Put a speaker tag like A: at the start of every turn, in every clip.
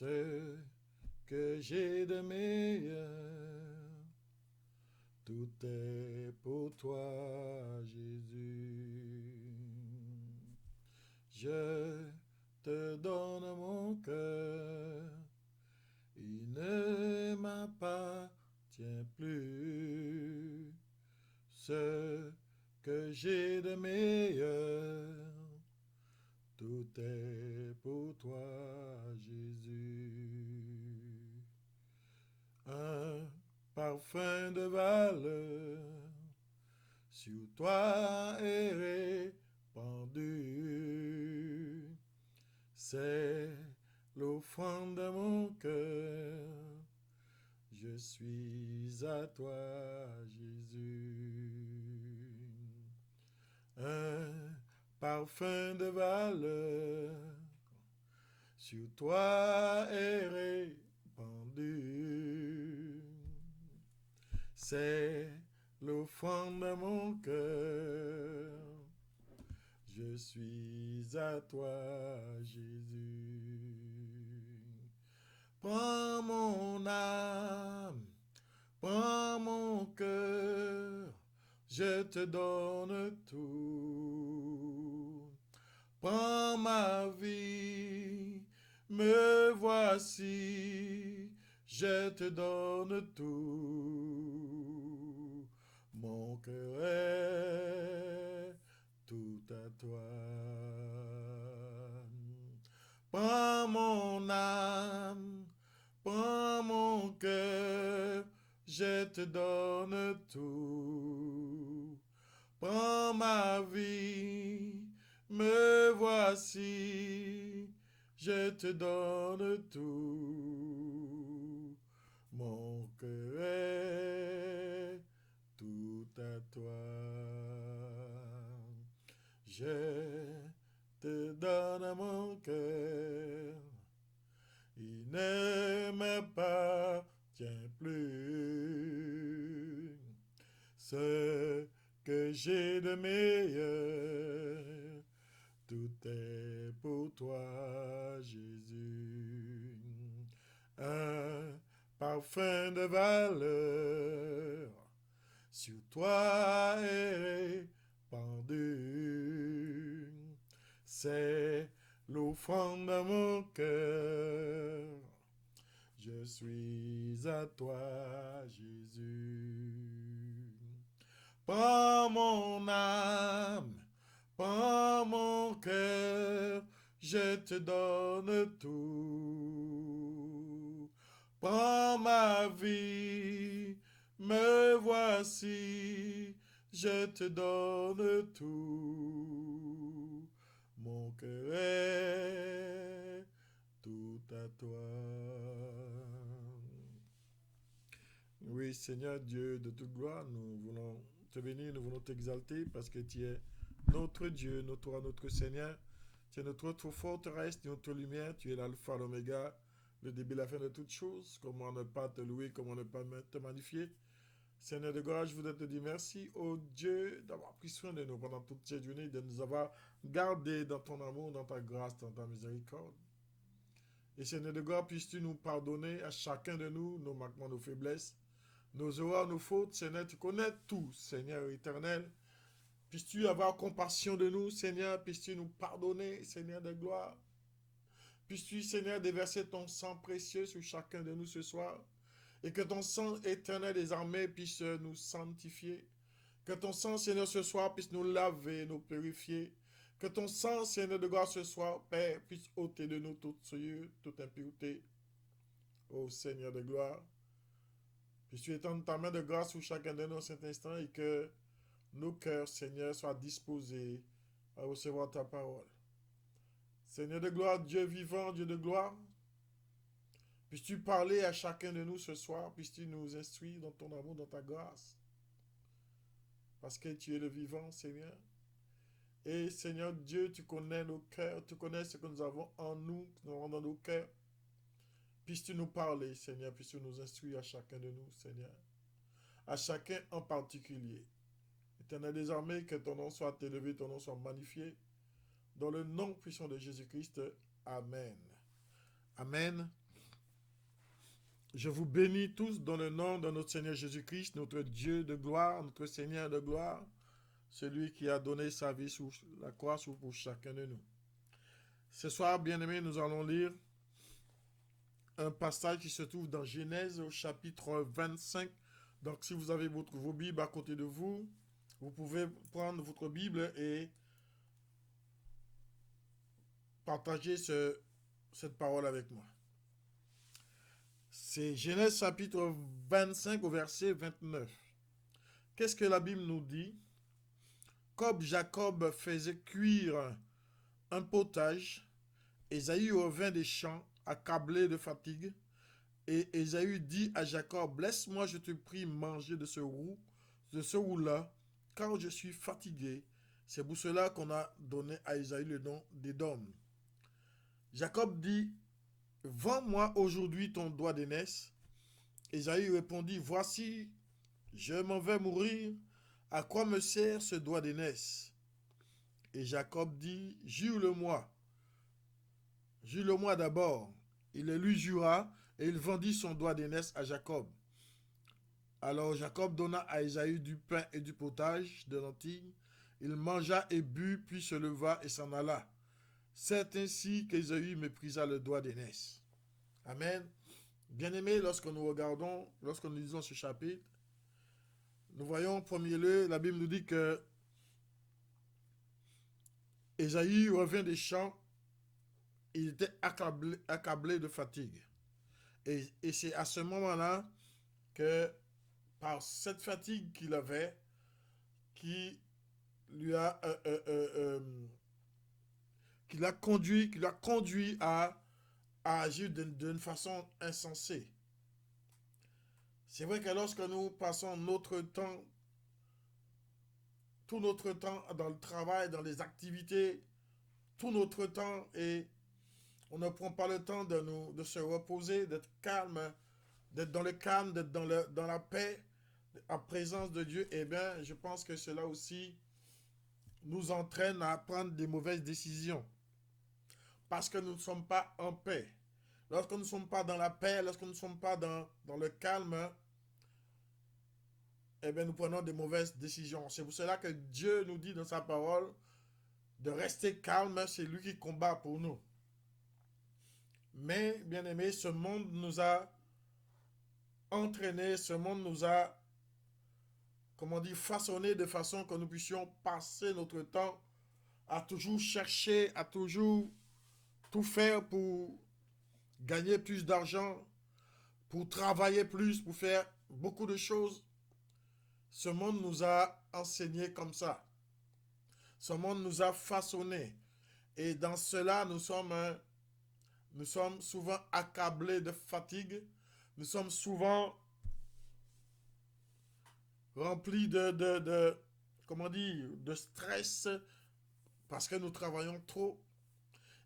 A: Ce que j'ai de meilleur, tout est pour toi, Jésus. Je te donne mon cœur, il ne m'appartient plus. Ce que j'ai de meilleur, tout est pour toi, Jésus. Un parfum de valeur sur toi est répandu. C'est l'offrande de mon cœur. Je suis à toi, Jésus. Un parfum de valeur sur toi est répandu. C'est l'offrande de mon cœur. Je suis à toi, Jésus. Prends mon âme, prends mon cœur, je te donne tout. Prends ma vie, me voici, je te donne tout. Mon cœur est tout à toi. Prends mon âme, prends mon cœur, je te donne tout. Prends ma vie, me voici, je te donne tout. Mon cœur est tout à toi. Je te donne mon cœur, il ne m'appartient plus. Ce que j'ai de meilleur, tout est pour toi, Jésus. Un parfum de valeur sur toi est répandu. C'est l'offrande de mon cœur. Je suis à toi, Jésus. Prends mon âme, prends mon cœur, je te donne tout. Prends ma vie, me voici, je te donne tout. Mon cœur est tout à toi. Oui, Seigneur Dieu de toute gloire, nous voulons te bénir, nous voulons t'exalter parce que tu es notre Dieu, notre roi, notre Seigneur. Tu es notre forteresse, notre lumière, tu es l'alpha, l'oméga, le début, la fin de toutes choses. Comment ne pas te louer, comment ne pas te magnifier. Seigneur de gloire, je voudrais te dire merci, ô Dieu, d'avoir pris soin de nous pendant toute cette journée, de nous avoir gardés dans ton amour, dans ta grâce, dans ta miséricorde. Et Seigneur de gloire, puisses-tu nous pardonner à chacun de nous, nos manquements, nos faiblesses, nos erreurs, nos fautes. Seigneur, tu connais tout, Seigneur éternel. Puisses-tu avoir compassion de nous, Seigneur, puisses-tu nous pardonner, Seigneur de gloire. Puisses-tu, Seigneur, déverser ton sang précieux sur chacun de nous ce soir. Et que ton sang éternel des armées puisse nous sanctifier. Que ton sang, Seigneur, ce soir puisse nous laver, nous purifier. Que ton sang, Seigneur de gloire, ce soir, Père, puisse ôter de nous toute souillure, toute impureté. Ô Seigneur de gloire, puisses-tu étendre ta main de grâce sur chacun de nous en cet instant et que nos cœurs, Seigneur, soient disposés à recevoir ta parole. Seigneur de gloire, Dieu vivant, Dieu de gloire, puisses-tu parler à chacun de nous ce soir, puisses-tu nous instruire dans ton amour, dans ta grâce. Parce que tu es le vivant, Seigneur. Et Seigneur Dieu, tu connais nos cœurs, tu connais ce que nous avons en nous, que nous avons dans nos cœurs. Puisses-tu nous parler, Seigneur, puisses-tu nous instruire à chacun de nous, Seigneur. À chacun en particulier. Éternel des armées, que ton nom soit élevé, ton nom soit magnifié. Dans le nom puissant de Jésus-Christ, Amen. Amen. Je vous bénis tous dans le nom de notre Seigneur Jésus-Christ, notre Dieu de gloire, notre Seigneur de gloire, celui qui a donné sa vie sur la croix pour chacun de nous. Ce soir, bien-aimés, nous allons lire un passage qui se trouve dans Genèse au chapitre 25. Donc, si vous avez vos Bibles à côté de vous, vous pouvez prendre votre Bible et partager cette parole avec moi. C'est Genèse chapitre 25 au verset 29. Qu'est-ce que la Bible nous dit? Comme Jacob faisait cuire un potage, Ésaü revint des champs, accablé de fatigue, et Ésaü dit à Jacob, laisse-moi, je te prie, manger de ce roux-là, car je suis fatigué. C'est pour cela qu'on a donné à Ésaü le nom d'Édom. Jacob dit, vends-moi aujourd'hui ton doigt d'aînesse. Ésaü répondit, voici, je m'en vais mourir. À quoi me sert ce doigt d'aînesse? Et Jacob dit, jure-le-moi. Jure-le-moi d'abord. Il le lui jura, et il vendit son doigt d'aînesse à Jacob. Alors Jacob donna à Ésaü du pain et du potage de lentilles. Il mangea et but, puis se leva et s'en alla. C'est ainsi qu'Ésaü méprisa le doigt d'aînesse. Amen. Bien-aimés, lorsque nous lisons ce chapitre, nous voyons en premier lieu, la Bible nous dit que Ésaü revient des champs, il était accablé de fatigue. Et c'est à ce moment-là que, par cette fatigue qu'il avait, qui lui a, qui l'a conduit à agir d'une façon insensée. C'est vrai que lorsque nous passons tout notre temps dans le travail, dans les activités, tout notre temps, et on ne prend pas le temps de se reposer, d'être calme, d'être dans le calme, d'être dans la paix, en présence de Dieu, eh bien, je pense que cela aussi nous entraîne à prendre des mauvaises décisions. Parce que nous ne sommes pas en paix. Lorsque nous ne sommes pas dans la paix, lorsque nous ne sommes pas dans le calme, eh bien, nous prenons des mauvaises décisions. C'est pour cela que Dieu nous dit dans sa parole de rester calme, c'est lui qui combat pour nous. Mais, bien aimé, ce monde nous a entraînés, ce monde nous a, façonnés de façon que nous puissions passer notre temps à toujours chercher, à toujours tout faire pour gagner plus d'argent, pour travailler plus, pour faire beaucoup de choses. Ce monde nous a enseigné comme ça. Ce monde nous a façonnés. Et dans cela, nous sommes souvent accablés de fatigue. Nous sommes souvent remplis de stress parce que nous travaillons trop.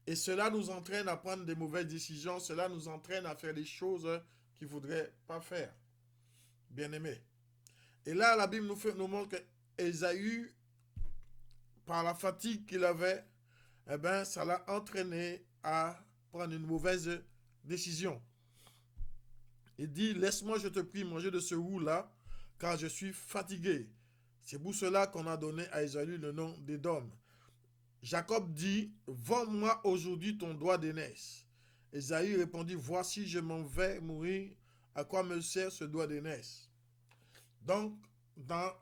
A: Et cela nous entraîne à prendre des mauvaises décisions. Cela nous entraîne à faire des choses qu'il ne faudrait pas faire. Bien-aimés. Et là, la Bible nous montre que Ésaü, par la fatigue qu'il avait, eh bien, ça l'a entraîné à prendre une mauvaise décision. Il dit, laisse-moi, je te prie, manger de ce roux-là, car je suis fatigué. C'est pour cela qu'on a donné à Ésaü le nom d'Édom. Jacob dit, vends-moi aujourd'hui ton doigt d'aînesse. Ésaü répondit, voici, je m'en vais mourir. À quoi me sert ce doigt d'aînesse? Donc,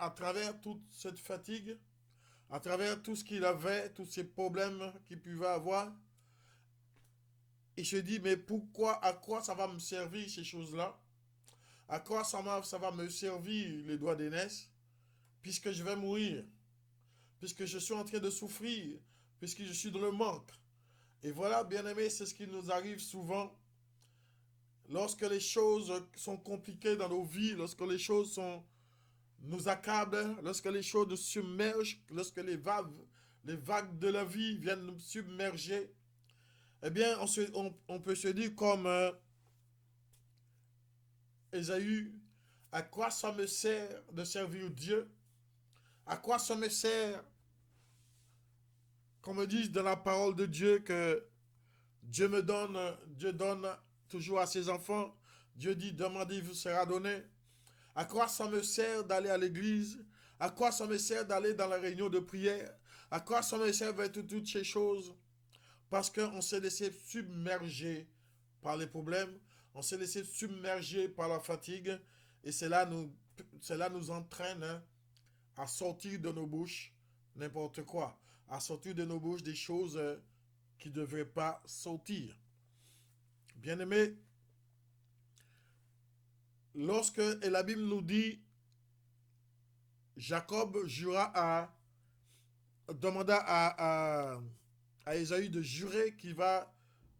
A: à travers toute cette fatigue, à travers tout ce qu'il avait, tous ces problèmes qu'il pouvait avoir, il se dit, mais pourquoi, à quoi ça va me servir ces choses-là? À quoi ça va me servir les doigts d'aînesse? Puisque je vais mourir, puisque je suis en train de souffrir, puisque je suis dans le manque. Et voilà, bien-aimés, c'est ce qui nous arrive souvent lorsque les choses sont compliquées dans nos vies, lorsque les choses nous accablent, lorsque les choses nous submergent, lorsque les vagues de la vie viennent nous submerger. Eh bien, on peut se dire comme Ésaü, à quoi ça me sert de servir Dieu? À quoi ça me sert, qu'on me dise dans la parole de Dieu que Dieu donne toujours à ses enfants, Dieu dit, demandez, il vous sera donné. À quoi ça me sert d'aller à l'église? À quoi ça me sert d'aller dans la réunion de prière? À quoi ça me sert de toutes ces choses? Parce qu'on s'est laissé submerger par les problèmes, on s'est laissé submerger par la fatigue, et cela nous entraîne, hein, à sortir de nos bouches n'importe quoi, à sortir de nos bouches des choses qui ne devraient pas sortir. Bien-aimés, et la Bible nous dit, Jacob demanda à Ésaü de jurer qu'il va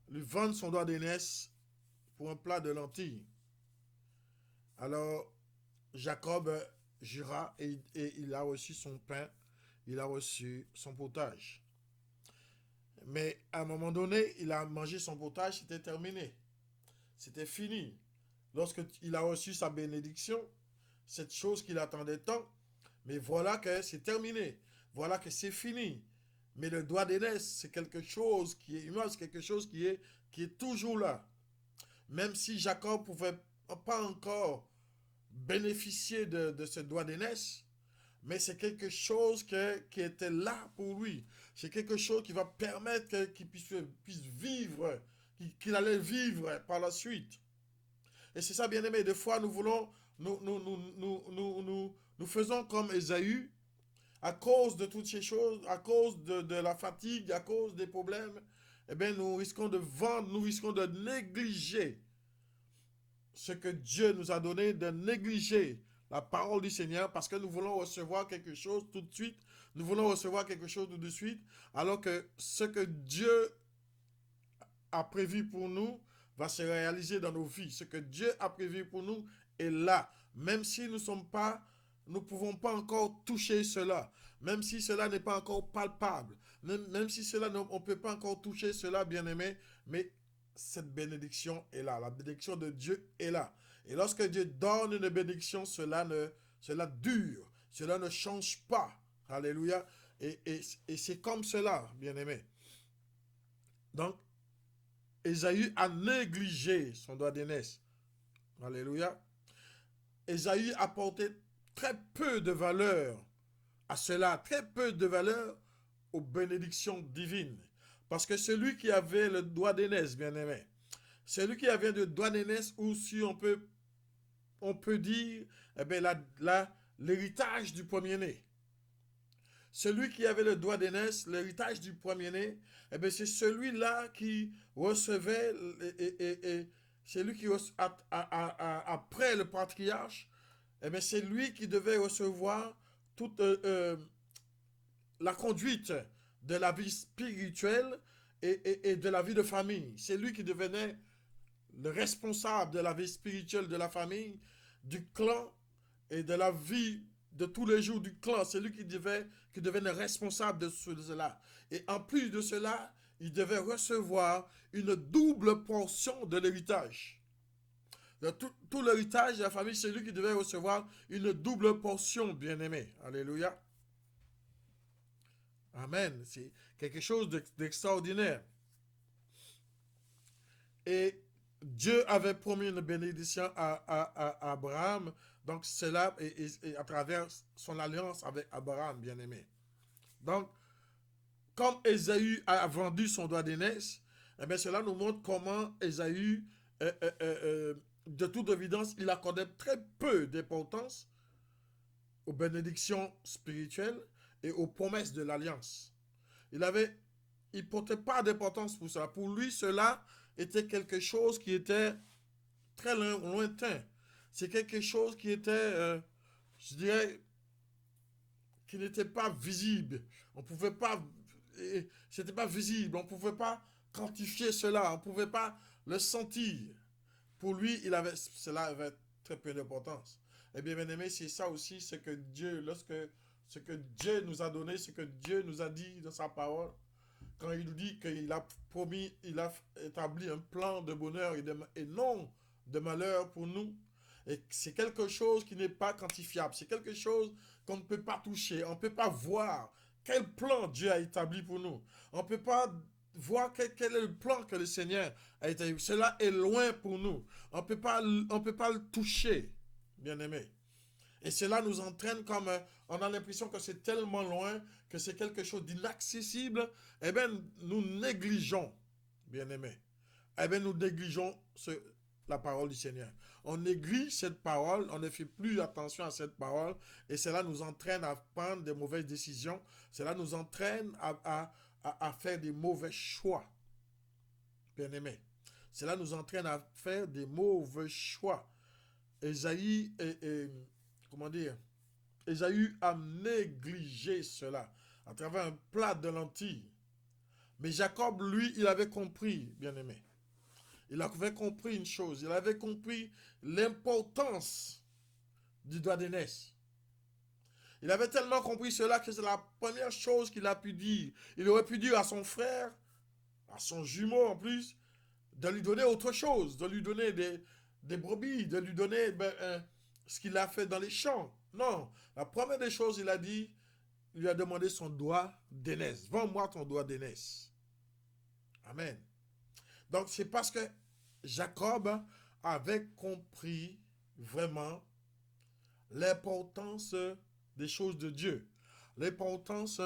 A: lui vendre son doigt d'aînesse pour un plat de lentilles. Alors, Jacob jura et il a reçu son pain, il a reçu son potage. Mais à un moment donné, il a mangé son potage, c'était terminé. C'était fini. Lorsqu'il a reçu sa bénédiction, cette chose qu'il attendait tant, mais voilà que c'est terminé. Voilà que c'est fini. Mais le doigt d'aînesse, c'est quelque chose qui est humain, c'est quelque chose qui est toujours là. Même si Jacob ne pouvait pas encore bénéficier de ce doigt d'aînesse, mais c'est quelque chose qui était là pour lui. C'est quelque chose qui va permettre qu'il puisse vivre, qu'il allait vivre par la suite. Et c'est ça, bien aimé. Des fois, nous voulons, nous faisons comme Ésaü, à cause de toutes ces choses, à cause de la fatigue, à cause des problèmes, eh bien, nous risquons de vendre, nous risquons de négliger ce que Dieu nous a donné, de négliger la parole du Seigneur parce que nous voulons recevoir quelque chose tout de suite, nous voulons recevoir quelque chose tout de suite, alors que ce que Dieu a prévu pour nous va se réaliser dans nos vies. Ce que Dieu a prévu pour nous est là, même si nous ne pouvons pas encore toucher cela, même si cela n'est pas encore palpable, même si on ne peut pas encore toucher cela, bien-aimé, mais cette bénédiction est là. La bénédiction de Dieu est là. Et lorsque Dieu donne une bénédiction, cela dure. Cela ne change pas. Alléluia. Et c'est comme cela, bien-aimé. Donc, Ésaü a négligé son doigt d'aînesse. Alléluia. Ésaü a porté très peu de valeur à cela, très peu de valeur aux bénédictions divines. Parce que celui qui avait le doigt d'aînesse, bien-aimé, celui qui avait le doigt d'aînesse, ou si on peut dire, eh bien, l'héritage du premier-né. Celui qui avait le doigt d'aînesse, l'héritage du premier-né, eh bien, c'est celui-là qui recevait, c'est lui qui, après le patriarche, eh bien, c'est lui qui devait recevoir toute la conduite de la vie spirituelle et de la vie de famille. C'est lui qui devenait le responsable de la vie spirituelle de la famille, du clan et de la vie de tous les jours du clan. C'est lui qui devenait responsable de cela. Et en plus de cela, il devait recevoir une double portion de l'héritage. Tout l'héritage de la famille, c'est lui qui devait recevoir une double portion, bien-aimé. Alléluia. Amen. C'est quelque chose d'extraordinaire. Et Dieu avait promis une bénédiction à Abraham, donc cela et à travers son alliance avec Abraham, bien-aimé. Donc, comme Ésaü a vendu son doigt d'aînesse, eh bien, cela nous montre comment Ésaü, de toute évidence, il accordait très peu d'importance aux bénédictions spirituelles et aux promesses de l'alliance. Il ne portait pas d'importance pour ça. Pour lui, cela était quelque chose qui était très lointain. C'est quelque chose qui était, je dirais, qui n'était pas visible. On pouvait pas, c'était pas visible. On pouvait pas quantifier cela. On pouvait pas le sentir. Pour lui, cela avait très peu d'importance. Eh bien, bien aimé, c'est ça aussi, ce que Dieu nous a donné, ce que Dieu nous a dit dans sa parole, quand il nous dit qu'il a promis, il a établi un plan de bonheur et non de malheur pour nous. Et c'est quelque chose qui n'est pas quantifiable. C'est quelque chose qu'on ne peut pas toucher. On ne peut pas voir quel plan Dieu a établi pour nous. On ne peut pas voir quel est le plan que le Seigneur a établi. Cela est loin pour nous. On ne peut pas le toucher, bien aimé. Et cela nous entraîne comme on a l'impression que c'est tellement loin, que c'est quelque chose d'inaccessible. Eh bien, nous négligeons, bien aimé. Eh bien, nous négligeons la parole du Seigneur. On néglige cette parole, on ne fait plus attention à cette parole, et cela nous entraîne à prendre des mauvaises décisions. Cela nous entraîne à faire des mauvais choix, bien aimé. Cela nous entraîne à faire des mauvais choix. Ésaïe, comment dire, Ésaü a négligé cela à travers un plat de lentilles. Mais Jacob, lui, il avait compris, bien aimé. Il avait compris une chose. Il avait compris l'importance du doigt d'aînesse. Il avait tellement compris cela que c'est la première chose qu'il a pu dire. Il aurait pu dire à son frère, à son jumeau en plus, de lui donner autre chose, de lui donner des brebis, de lui donner ce qu'il a fait dans les champs. Non, la première des choses, il a dit, il lui a demandé son doigt d'aînesse. Vends-moi ton doigt d'aînesse. Amen. Donc, c'est parce que Jacob avait compris vraiment l'importance des choses de Dieu, l'importance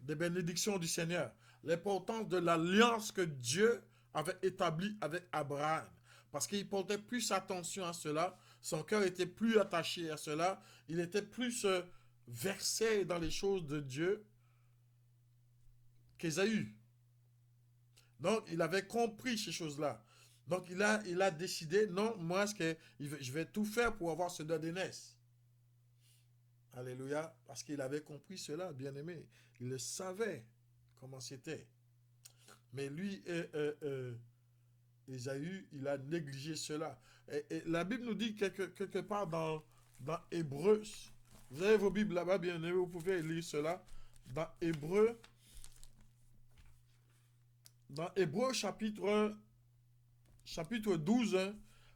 A: des bénédictions du Seigneur, l'importance de l'alliance que Dieu avait établie avec Abraham. Parce qu'il portait plus attention à cela, son cœur était plus attaché à cela, il était plus versé dans les choses de Dieu qu'Ésaü. Donc, il avait compris ces choses-là. Donc, il a décidé, non, moi, je vais tout faire pour avoir ce doigt d'aînesse. Alléluia. Parce qu'il avait compris cela, bien aimé. Il le savait comment c'était. Mais lui, Ésaü, il a négligé cela. Et la Bible nous dit quelque part dans Hébreux, vous avez vos Bibles là-bas, bien aimé, vous pouvez lire cela. Dans Hébreux chapitre 12, hein,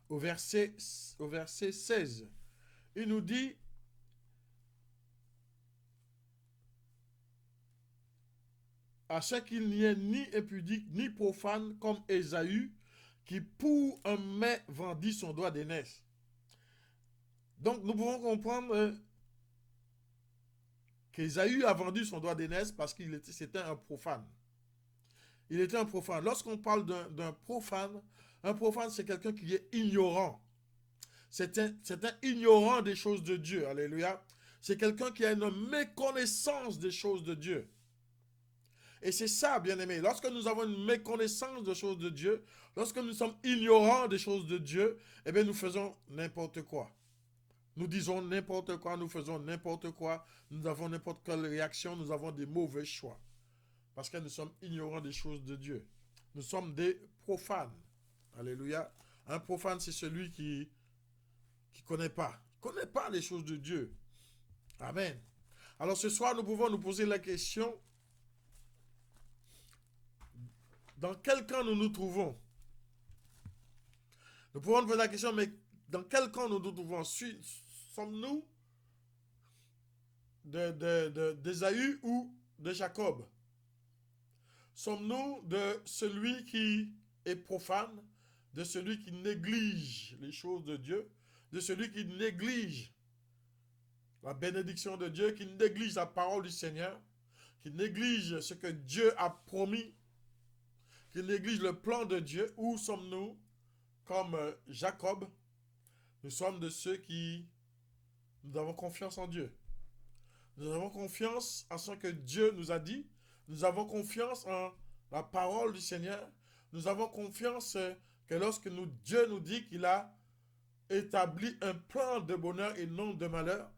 A: au verset 16, il nous dit, à ce qu'il n'y ait ni impudique ni profane comme Ésaü, qui pour un mets vendit son doigt d'aînesse. Donc nous pouvons comprendre qu'Ésaü a vendu son doigt d'aînesse parce c'était un profane. Il était un profane. Lorsqu'on parle d'un profane, un profane c'est quelqu'un qui est ignorant. C'est un ignorant des choses de Dieu. Alléluia. C'est quelqu'un qui a une méconnaissance des choses de Dieu. Et c'est ça, bien aimé. Lorsque nous avons une méconnaissance des choses de Dieu, lorsque nous sommes ignorants des choses de Dieu, eh bien, nous faisons n'importe quoi. Nous disons n'importe quoi, nous faisons n'importe quoi, nous avons n'importe quelle réaction, nous avons des mauvais choix. Parce que nous sommes ignorants des choses de Dieu. Nous sommes des profanes. Alléluia. Un profane, c'est celui qui connaît pas les choses de Dieu. Amen. Alors ce soir, nous pouvons nous poser la question, dans quel camp nous nous trouvons? Nous pouvons nous poser la question, mais dans quel camp nous nous trouvons? Sommes-nous d'Ésaü ou de Jacob? Sommes-nous de celui qui est profane, de celui qui néglige les choses de Dieu, de celui qui néglige la bénédiction de Dieu, qui néglige la parole du Seigneur, qui néglige ce que Dieu a promis, qui néglige le plan de Dieu? Ou sommes-nous comme Jacob? Nous sommes de ceux qui nous avons confiance en Dieu. Nous avons confiance en ce que Dieu nous a dit. Nous avons confiance en la parole du Seigneur. Nous avons confiance que lorsque Dieu nous dit qu'il a établi un plan de bonheur et non de malheur,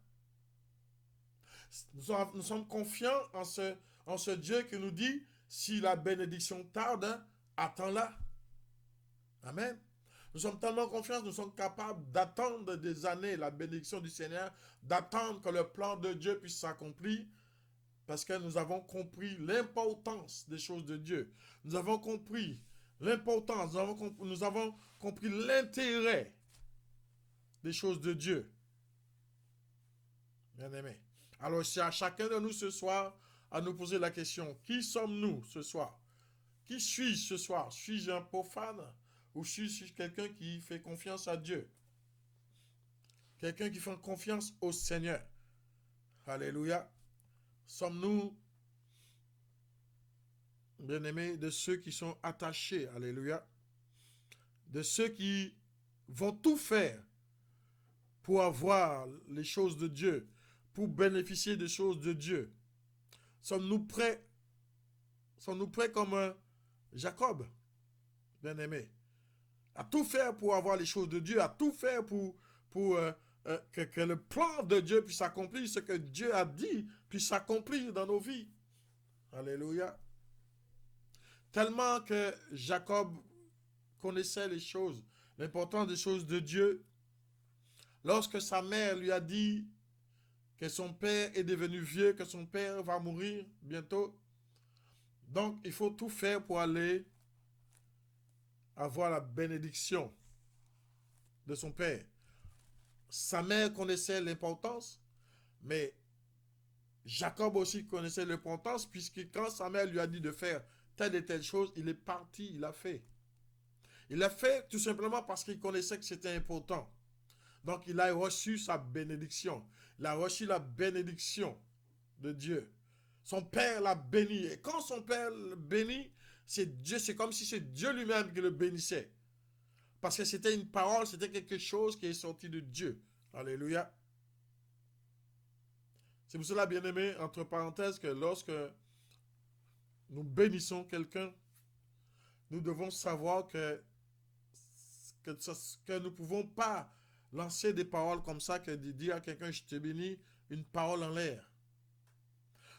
A: nous sommes confiants en ce Dieu qui nous dit, si la bénédiction tarde, attends-la. Amen. Nous sommes tellement confiants, nous sommes capables d'attendre des années la bénédiction du Seigneur, d'attendre que le plan de Dieu puisse s'accomplir, parce que nous avons compris l'importance des choses de Dieu. Nous avons compris l'importance, nous avons compris l'intérêt des choses de Dieu. Bien aimé. Alors, c'est à chacun de nous ce soir à nous poser la question, qui sommes-nous ce soir? Qui suis-je ce soir? Suis-je un profane ou suis-je quelqu'un qui fait confiance à Dieu? Quelqu'un qui fait confiance au Seigneur. Alléluia. Sommes-nous, bien-aimés, de ceux qui sont attachés, alléluia, de ceux qui vont tout faire pour avoir les choses de Dieu, pour bénéficier des choses de Dieu? Sommes-nous prêts? Sommes-nous prêts comme Jacob, bien-aimé, à tout faire pour avoir les choses de Dieu, à tout faire pour que le plan de Dieu puisse accomplir, ce que Dieu a dit puisse s'accomplir dans nos vies? Alléluia. Tellement que Jacob connaissait les choses, l'importance des choses de Dieu. Lorsque sa mère lui a dit que son père est devenu vieux, que son père va mourir bientôt, donc il faut tout faire pour aller avoir la bénédiction de son père. Sa mère connaissait l'importance, mais Jacob aussi connaissait l'importance, puisque quand sa mère lui a dit de faire telle et telle chose, il est parti, il l'a fait. Il l'a fait tout simplement parce qu'il connaissait que c'était important. Donc il a reçu sa bénédiction. Il a reçu la bénédiction de Dieu. Son père l'a béni. Et quand son père le bénit, c'est Dieu, c'est comme si c'est Dieu lui-même qui le bénissait. Parce que c'était une parole, c'était quelque chose qui est sorti de Dieu. Alléluia. C'est pour cela, bien-aimé, entre parenthèses, que lorsque nous bénissons quelqu'un, nous devons savoir que nous ne pouvons pas lancer des paroles comme ça, que de dire à quelqu'un, je te bénis, une parole en l'air.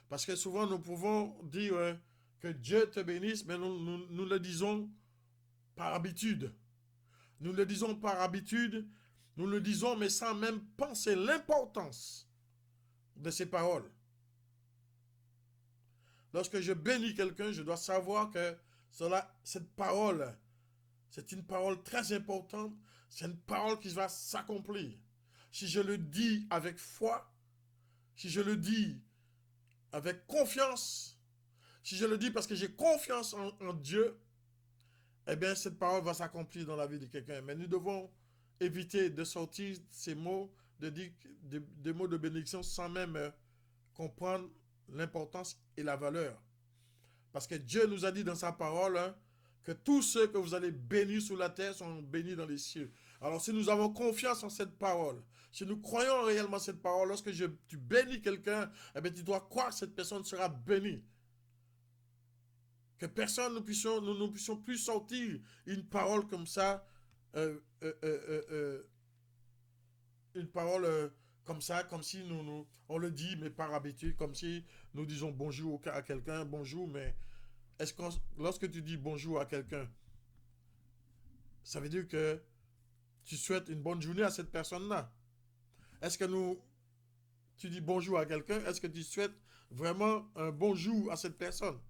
A: Parce que souvent, nous pouvons dire que Dieu te bénisse, mais nous le disons par habitude. Nous le disons par habitude, nous le disons, mais sans même penser l'importance de ces paroles. Lorsque je bénis quelqu'un, je dois savoir que cette parole, c'est une parole très importante, c'est une parole qui va s'accomplir. Si je le dis avec foi, si je le dis avec confiance, si je le dis parce que j'ai confiance en Dieu, eh bien, cette parole va s'accomplir dans la vie de quelqu'un. Mais nous devons éviter de sortir ces mots, de dire des mots de bénédiction sans même comprendre l'importance et la valeur. Parce que Dieu nous a dit dans sa parole que tous ceux que vous allez bénir sur la terre sont bénis dans les cieux. Alors si nous avons confiance en cette parole, si nous croyons réellement cette parole, lorsque tu bénis quelqu'un, eh bien, tu dois croire que cette personne sera bénie. Que personne ne puissions plus sortir une parole comme ça, une parole comme ça, comme si on le dit, mais par habitude, comme si nous disons bonjour à quelqu'un, bonjour, mais est-ce que lorsque tu dis bonjour à quelqu'un, ça veut dire que tu souhaites une bonne journée à cette personne-là? Est-ce que tu dis bonjour à quelqu'un, est-ce que tu souhaites vraiment un bonjour à cette personne?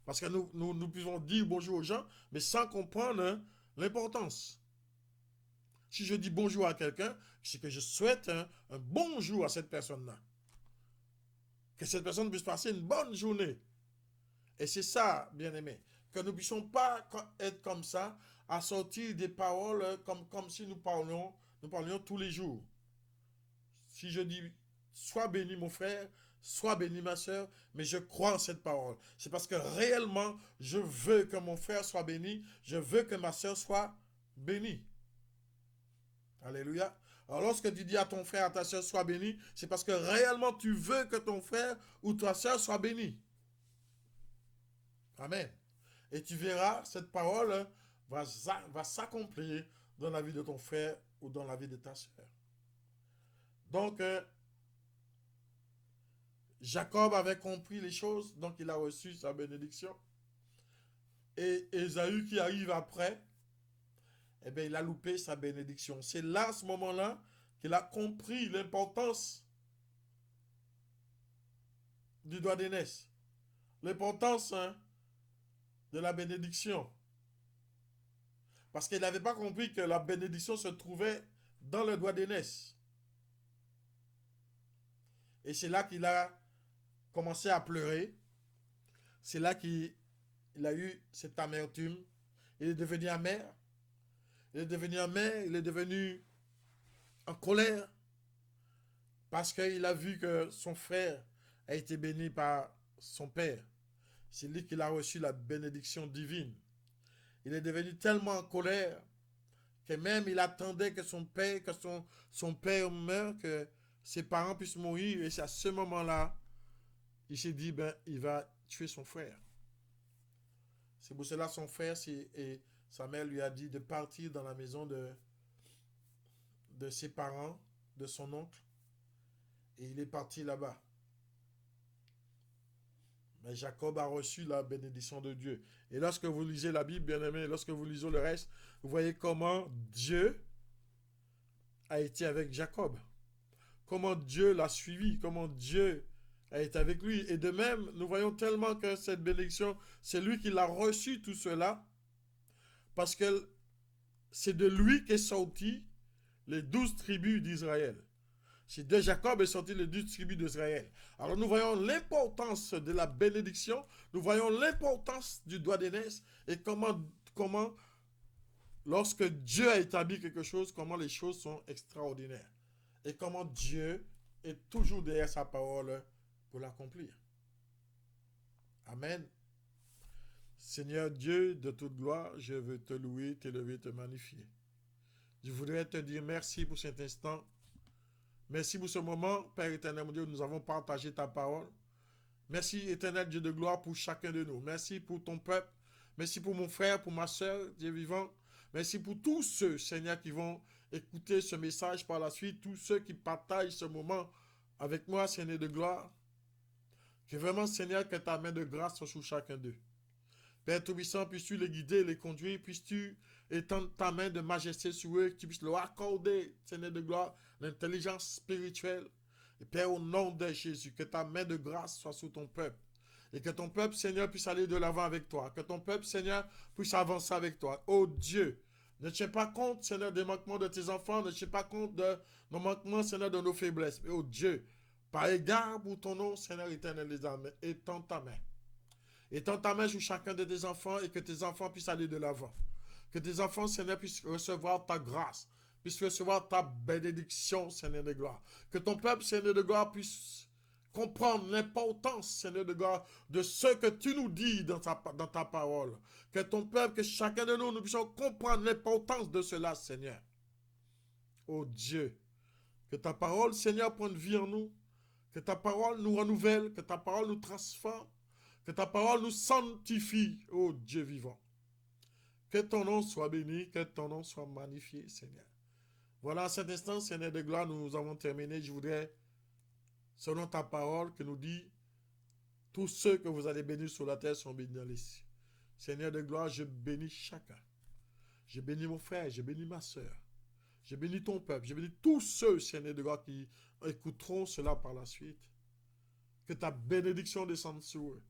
A: Parce que nous pouvons dire bonjour aux gens, mais sans comprendre l'importance. Si je dis bonjour à quelqu'un, c'est que je souhaite un bonjour à cette personne-là. Que cette personne puisse passer une bonne journée. Et c'est ça, bien-aimé, que nous ne puissions pas être comme ça, à sortir des paroles comme si nous parlions tous les jours. Si je dis, sois béni mon frère, sois béni ma soeur, mais je crois en cette parole. C'est parce que réellement, je veux que mon frère soit béni, je veux que ma soeur soit bénie. Alléluia. Alors lorsque tu dis à ton frère, à ta soeur, sois béni, c'est parce que réellement tu veux que ton frère ou ta soeur soit béni. Amen. Et tu verras, cette parole va s'accomplir dans la vie de ton frère ou dans la vie de ta soeur. Donc, Jacob avait compris les choses, donc il a reçu sa bénédiction. Et Ésaü qui arrive après, eh bien, il a loupé sa bénédiction. C'est là, à ce moment-là, qu'il a compris l'importance du doigt d'aînesse. L'importance de la bénédiction. Parce qu'il n'avait pas compris que la bénédiction se trouvait dans le doigt d'aînesse. Et c'est là qu'il a commencé à pleurer. C'est là qu'il a eu cette amertume. Il est devenu amer. Il est devenu amer. Il est devenu en colère. Parce qu'il a vu que son frère a été béni par son père. C'est lui qui a reçu la bénédiction divine. Il est devenu tellement en colère que même il attendait que son père meure, que ses parents puissent mourir. Et c'est à ce moment-là, il s'est dit, il va tuer son frère. C'est pour cela son frère et sa mère lui a dit de partir dans la maison de ses parents, de son oncle. Et il est parti là-bas. Mais Jacob a reçu la bénédiction de Dieu. Et lorsque vous lisez la Bible, bien aimé, lorsque vous lisez le reste, vous voyez comment Dieu a été avec Jacob. Comment Dieu l'a suivi, comment Dieu a été avec lui. Et de même, nous voyons tellement que cette bénédiction, c'est lui qui l'a reçu tout cela, parce que c'est de lui qu'est sorti les 12 tribus d'Israël. C'est de Jacob est sorti les 12 tribus d'Israël. Alors nous voyons l'importance de la bénédiction, nous voyons l'importance du doigt d'aînesse et comment lorsque Dieu a établi quelque chose, comment les choses sont extraordinaires. Et comment Dieu est toujours derrière sa parole pour l'accomplir. Amen. Seigneur Dieu de toute gloire, je veux te louer, t'élever, te magnifier. Je voudrais te dire merci pour cet instant. Merci pour ce moment, Père éternel, mon Dieu, nous avons partagé ta parole. Merci, éternel Dieu de gloire, pour chacun de nous. Merci pour ton peuple. Merci pour mon frère, pour ma soeur, Dieu vivant. Merci pour tous ceux, Seigneur, qui vont écouter ce message par la suite. Tous ceux qui partagent ce moment avec moi, Seigneur de gloire. Que vraiment, Seigneur, que ta main de grâce soit sur chacun d'eux. Père Tout-Puissant, puisses-tu les guider, les conduire, puisses-tu étendre ta main de majesté sur eux, que tu puisses leur accorder, Seigneur de gloire, l'intelligence spirituelle. Et Père, au nom de Jésus, que ta main de grâce soit sur ton peuple. Et que ton peuple, Seigneur, puisse aller de l'avant avec toi. Que ton peuple, Seigneur, puisse avancer avec toi. Oh Dieu, ne tiens pas compte, Seigneur, des manquements de tes enfants. Ne tiens pas compte de nos manquements, Seigneur, de nos faiblesses. Mais oh Dieu, par égard pour ton nom, Seigneur éternel des armées, étends ta main. Étends ta main sur chacun de tes enfants et que tes enfants puissent aller de l'avant. Que tes enfants, Seigneur, puissent recevoir ta grâce, puissent recevoir ta bénédiction, Seigneur de gloire. Que ton peuple, Seigneur de gloire, puisse comprendre l'importance, Seigneur de gloire, de ce que tu nous dis dans ta parole. Que ton peuple, que chacun de nous, nous puissions comprendre l'importance de cela, Seigneur. Oh Dieu, que ta parole, Seigneur, prenne vie en nous. Que ta parole nous renouvelle, que ta parole nous transforme. Que ta parole nous sanctifie, ô Dieu vivant. Que ton nom soit béni, que ton nom soit magnifié, Seigneur. Voilà, à cet instant, Seigneur de gloire, nous avons terminé. Je voudrais, selon ta parole, que nous dit, tous ceux que vous allez bénir sur la terre sont bénis dans les cieux. Seigneur de gloire, je bénis chacun. Je bénis mon frère, je bénis ma soeur. Je bénis ton peuple, je bénis tous ceux, Seigneur de gloire, qui écouteront cela par la suite. Que ta bénédiction descende sur eux.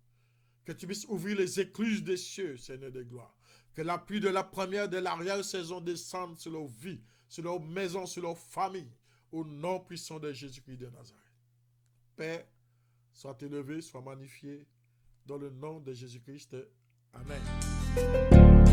A: Que tu puisses ouvrir les écluses des cieux, Seigneur de gloire. Que la pluie de la première, de l'arrière-saison descende sur leur vie, sur leur maison, sur leur famille, au nom puissant de Jésus-Christ de Nazareth. Père, sois élevé, sois magnifié, dans le nom de Jésus-Christ. Amen.